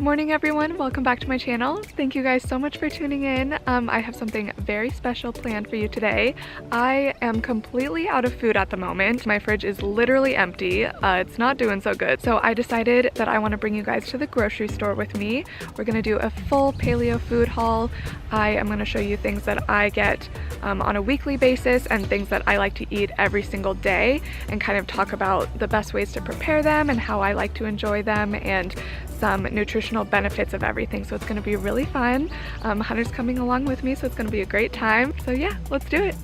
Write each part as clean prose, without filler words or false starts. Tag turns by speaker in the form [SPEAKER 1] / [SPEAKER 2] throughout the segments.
[SPEAKER 1] morning everyone, welcome back to my channel. Thank you guys so much for tuning in. I have something very special planned for you today. I am completely out of food at the moment. My fridge is literally empty. It's not doing so good. So I decided that I want to bring you guys to the grocery store with me. We're going to do a full paleo food haul. I am going to show you things that I get on a weekly basis and things that I like to eat every single day, and kind of talk about the best ways to prepare them and how I like to enjoy them and some nutritional benefits of everything. So it's going to be really fun. Hunter's coming along with me, so it's going to be a great time. So yeah, let's do it.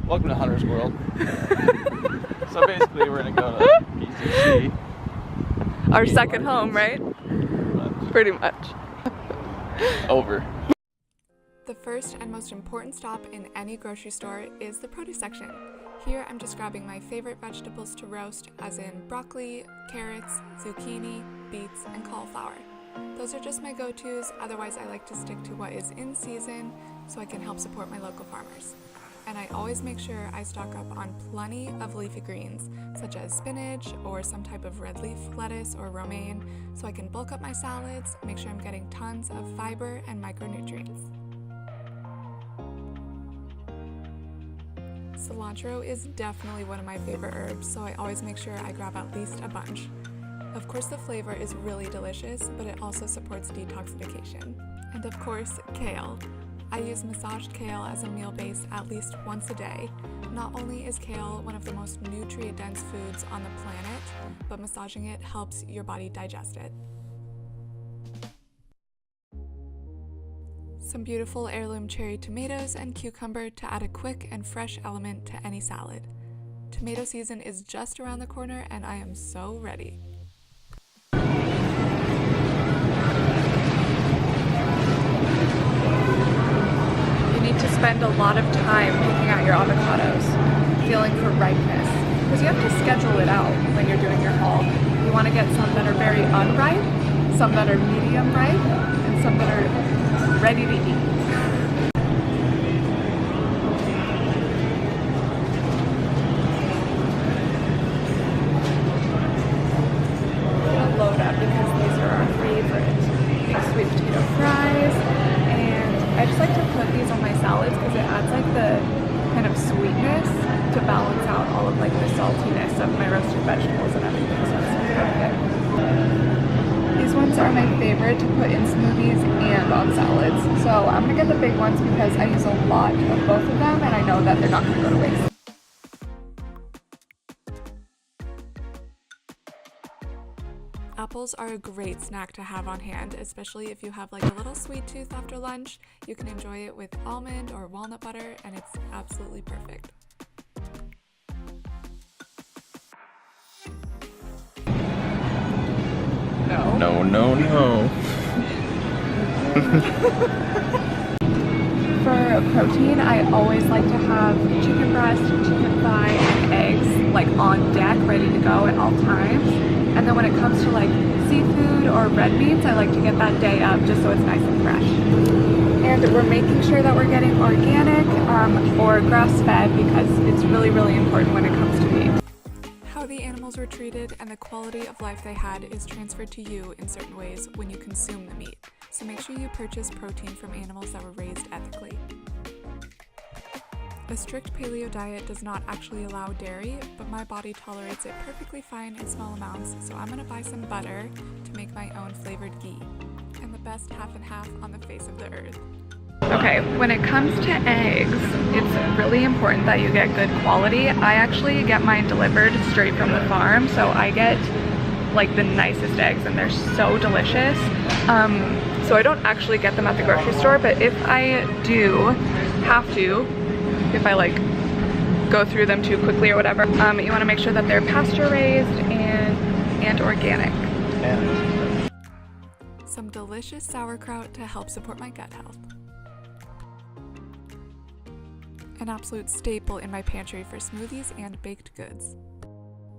[SPEAKER 2] Welcome to Hunter's World. So basically we're going to go to PCC.
[SPEAKER 1] Our second home, right? Pretty much.
[SPEAKER 2] Over.
[SPEAKER 1] The first and most important stop in any grocery store is the produce section. Here I'm just grabbing my favorite vegetables to roast, as in broccoli, carrots, zucchini, beets, and cauliflower. Those are just my go-tos, otherwise I like to stick to what is in season so I can help support my local farmers. And I always make sure I stock up on plenty of leafy greens, such as spinach or some type of red leaf lettuce or romaine, so I can bulk up my salads, make sure I'm getting tons of fiber and micronutrients. Cilantro is definitely one of my favorite herbs, so I always make sure I grab at least a bunch. Of course, the flavor is really delicious, but it also supports detoxification. And of course, kale. I use massaged kale as a meal base at least once a day. Not only is kale one of the most nutrient-dense foods on the planet, but massaging it helps your body digest it. Some beautiful heirloom cherry tomatoes and cucumber to add a quick and fresh element to any salad. Tomato season is just around the corner and I am so ready. You need to spend a lot of time picking out your avocados, feeling for ripeness, because you have to schedule it out when you're doing your haul. You want to get some that are very unripe, some that are medium ripe, and some that are ready to eat. Gonna load up because these are our favorite. Big sweet potato fries, and I just like to put these on my salads because it adds like the kind of sweetness to balance out all of like the saltiness of my roasted vegetables and everything. So it's perfect. These ones are my favorite to put in smoothies and on salads. So I'm gonna get the big ones because I use a lot of both of them and I know that they're not gonna go to waste. Apples are a great snack to have on hand, especially if you have like a little sweet tooth after lunch. You can enjoy it with almond or walnut butter and it's absolutely perfect.
[SPEAKER 2] No, no, no.
[SPEAKER 1] For protein, I always like to have chicken breast, chicken thigh, and eggs like on deck, ready to go at all times. And then when it comes to like seafood or red meats, I like to get that day up just so it's nice and fresh. And we're making sure that we're getting organic or grass-fed because it's really, really important when it comes to meat. How the animals were treated and the quality of life they had is transferred to you in certain ways when you consume the meat. So make sure you purchase protein from animals that were raised ethically. A strict paleo diet does not actually allow dairy, but my body tolerates it perfectly fine in small amounts, so I'm gonna buy some butter to make my own flavored ghee. And the best half and half on the face of the earth. Okay, when it comes to eggs, it's really important that you get good quality. I actually get mine delivered straight from the farm, so I get like the nicest eggs and they're so delicious. So I don't actually get them at the grocery store, but if I do have to, if I like go through them too quickly or whatever, you want to make sure that they're pasture raised and organic. And some delicious sauerkraut to help support my gut health. An absolute staple in my pantry for smoothies and baked goods.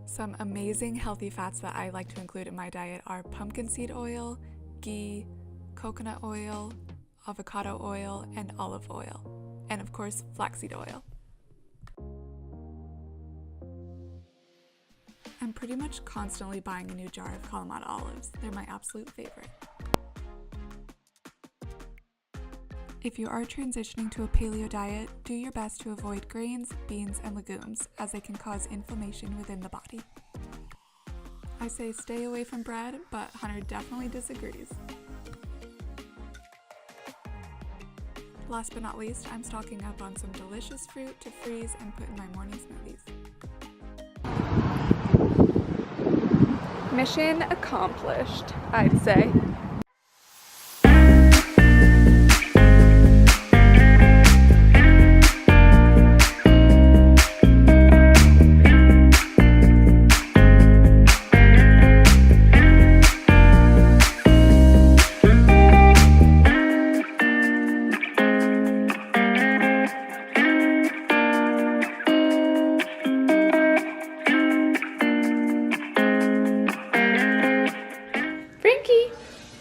[SPEAKER 1] Some amazing healthy fats that I like to include in my diet are pumpkin seed oil, ghee, coconut oil, avocado oil, and olive oil. And of course, flaxseed oil. I'm pretty much constantly buying a new jar of Kalamata olives. They're my absolute favorite. If you are transitioning to a paleo diet, do your best to avoid grains, beans, and legumes, as they can cause inflammation within the body. I say stay away from bread, but Hunter definitely disagrees. Last but not least, I'm stocking up on some delicious fruit to freeze and put in my morning smoothies. Mission accomplished, I'd say.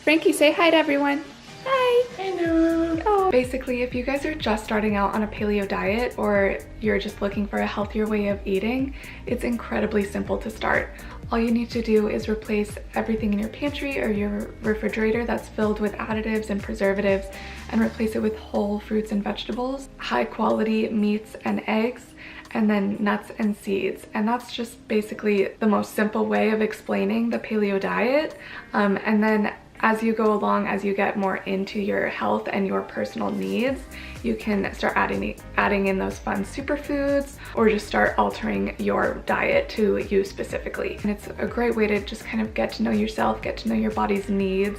[SPEAKER 1] Frankie, say hi to everyone. Hi.
[SPEAKER 3] Hello.
[SPEAKER 1] Oh. Basically, if you guys are just starting out on a paleo diet or you're just looking for a healthier way of eating, it's incredibly simple to start. All you need to do is replace everything in your pantry or your refrigerator that's filled with additives and preservatives and replace it with whole fruits and vegetables, high quality meats and eggs, and then nuts and seeds. And that's just basically the most simple way of explaining the paleo diet. And then as you go along, as you get more into your health and your personal needs, you can start adding in those fun superfoods or just start altering your diet to you specifically. And it's a great way to just kind of get to know yourself, get to know your body's needs,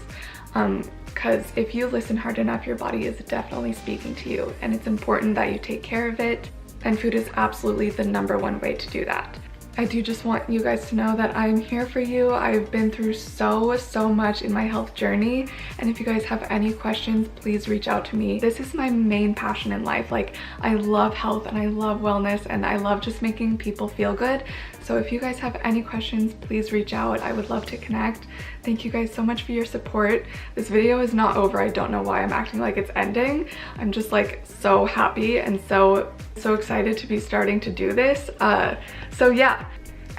[SPEAKER 1] because if you listen hard enough, your body is definitely speaking to you, and it's important that you take care of it, and food is absolutely the #1 way to do that. I do just want you guys to know that I'm here for you. I've been through so much in my health journey, and if you guys have any questions, please reach out to me. This is my main passion in life. Like, I love health and I love wellness and I love just making people feel good. So if you guys have any questions, please reach out. I would love to connect. Thank you guys so much for your support. This video is not over. I don't know why I'm acting like it's ending. I'm just like so happy and so excited to be starting to do this. So yeah.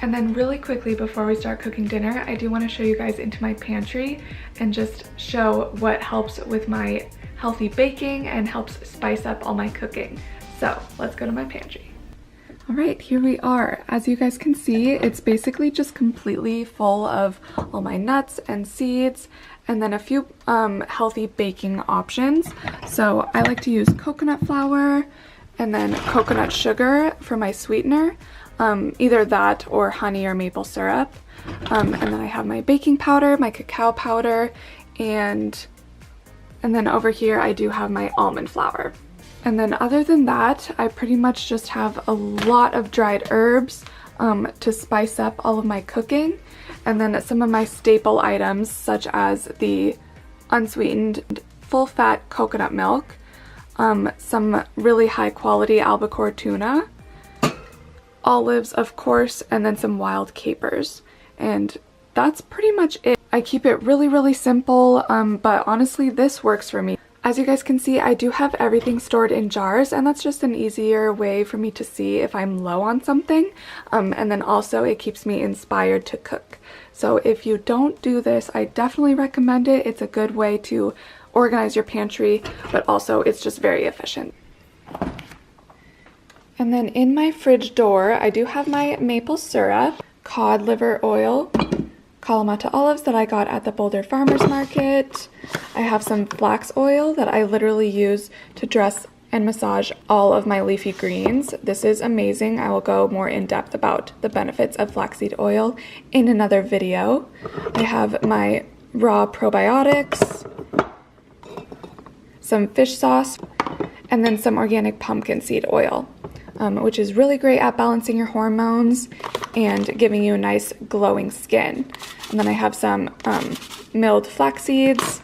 [SPEAKER 1] And then really quickly before we start cooking dinner, I do want to show you guys into my pantry and just show what helps with my healthy baking and helps spice up all my cooking. So let's go to my pantry. All right, here we are. As you guys can see, it's basically just completely full of all my nuts and seeds and then a few healthy baking options. So I like to use coconut flour and then coconut sugar for my sweetener, either that or honey or maple syrup. And then I have my baking powder, my cacao powder, and then over here I do have my almond flour. And then other than that, I pretty much just have a lot of dried herbs to spice up all of my cooking. And then some of my staple items, such as the unsweetened full-fat coconut milk, some really high-quality albacore tuna, olives, of course, and then some wild capers. And that's pretty much it. I keep it really simple, but honestly, this works for me. As you guys can see, I do have everything stored in jars, and that's just an easier way for me to see if I'm low on something. And then also it keeps me inspired to cook. So if you don't do this, I definitely recommend it. It's a good way to organize your pantry, but also it's just very efficient. And then in my fridge door, I do have my maple syrup, cod liver oil, Kalamata olives that I got at the Boulder Farmers Market. I have some flax oil that I literally use to dress and massage all of my leafy greens. This is amazing. I will go more in depth about the benefits of flaxseed oil in another video. I have my raw probiotics, some fish sauce, and then some organic pumpkin seed oil, which is really great at balancing your hormones and giving you a nice glowing skin. And then I have some milled flax seeds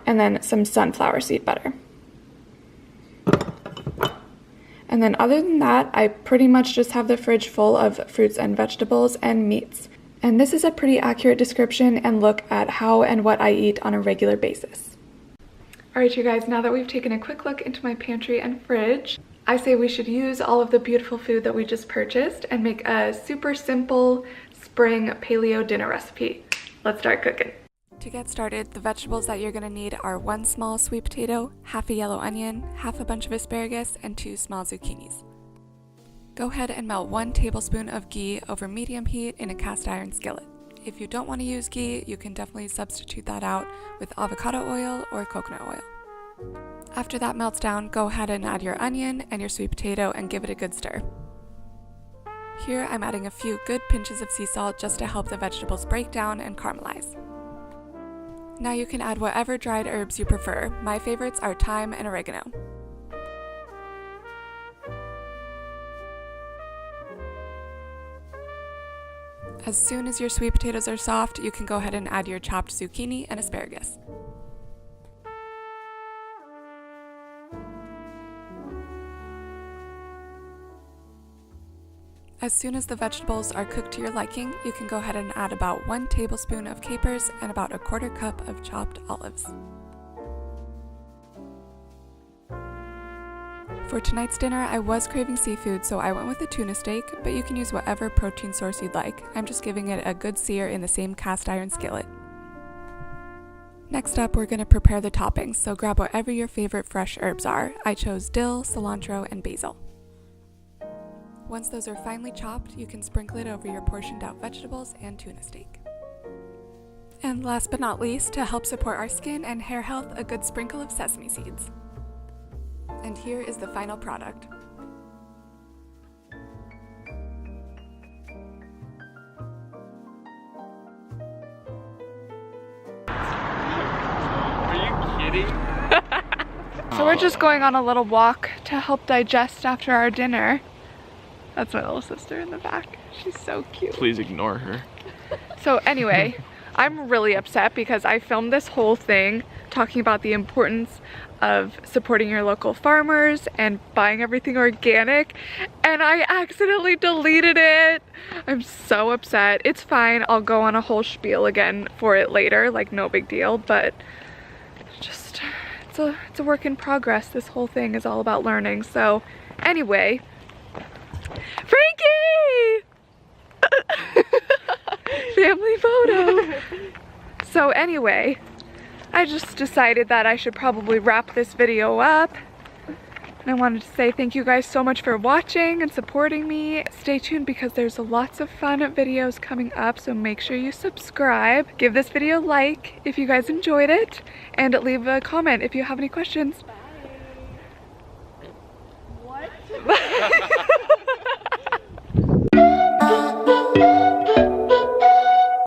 [SPEAKER 1] and then some sunflower seed butter. And then other than that, I pretty much just have the fridge full of fruits and vegetables and meats. And this is a pretty accurate description and look at how and what I eat on a regular basis. All right, you guys, now that we've taken a quick look into my pantry and fridge, I say we should use all of the beautiful food that we just purchased and make a super simple spring paleo dinner recipe. Let's start cooking. To get started, the vegetables that you're going to need are 1 small sweet potato, half a yellow onion, half a bunch of asparagus, and 2 small zucchinis. Go ahead and melt 1 tablespoon of ghee over medium heat in a cast iron skillet. If you don't want to use ghee, you can definitely substitute that out with avocado oil or coconut oil. After that melts down, go ahead and add your onion and your sweet potato and give it a good stir. Here I'm adding a few good pinches of sea salt just to help the vegetables break down and caramelize. Now you can add whatever dried herbs you prefer. My favorites are thyme and oregano. As soon as your sweet potatoes are soft, you can go ahead and add your chopped zucchini and asparagus. As soon as the vegetables are cooked to your liking, you can go ahead and add about 1 tablespoon of capers and about a 1/4 cup of chopped olives. For tonight's dinner, I was craving seafood, so I went with a tuna steak, but you can use whatever protein source you'd like. I'm just giving it a good sear in the same cast iron skillet. Next up, we're going to prepare the toppings, so grab whatever your favorite fresh herbs are. I chose dill, cilantro, and basil. Once those are finely chopped, you can sprinkle it over your portioned out vegetables and tuna steak. And last but not least, to help support our skin and hair health, a good sprinkle of sesame seeds. And here is the final product.
[SPEAKER 2] Are you kidding?
[SPEAKER 1] So we're just going on a little walk to help digest after our dinner. That's my little sister in the back. She's so cute.
[SPEAKER 2] Please ignore her.
[SPEAKER 1] So anyway, I'm really upset because I filmed this whole thing talking about the importance of supporting your local farmers and buying everything organic, and I accidentally deleted it. I'm so upset. It's fine. I'll go on a whole spiel again for it later, like no big deal, but just it's a work in progress. This whole thing is all about learning. So anyway, Frankie! Family photo. So anyway, I just decided that I should probably wrap this video up. And I wanted to say thank you guys so much for watching and supporting me. Stay tuned because there's lots of fun videos coming up, so make sure you subscribe. Give this video a like if you guys enjoyed it, and leave a comment if you have any questions.
[SPEAKER 3] Bye. What?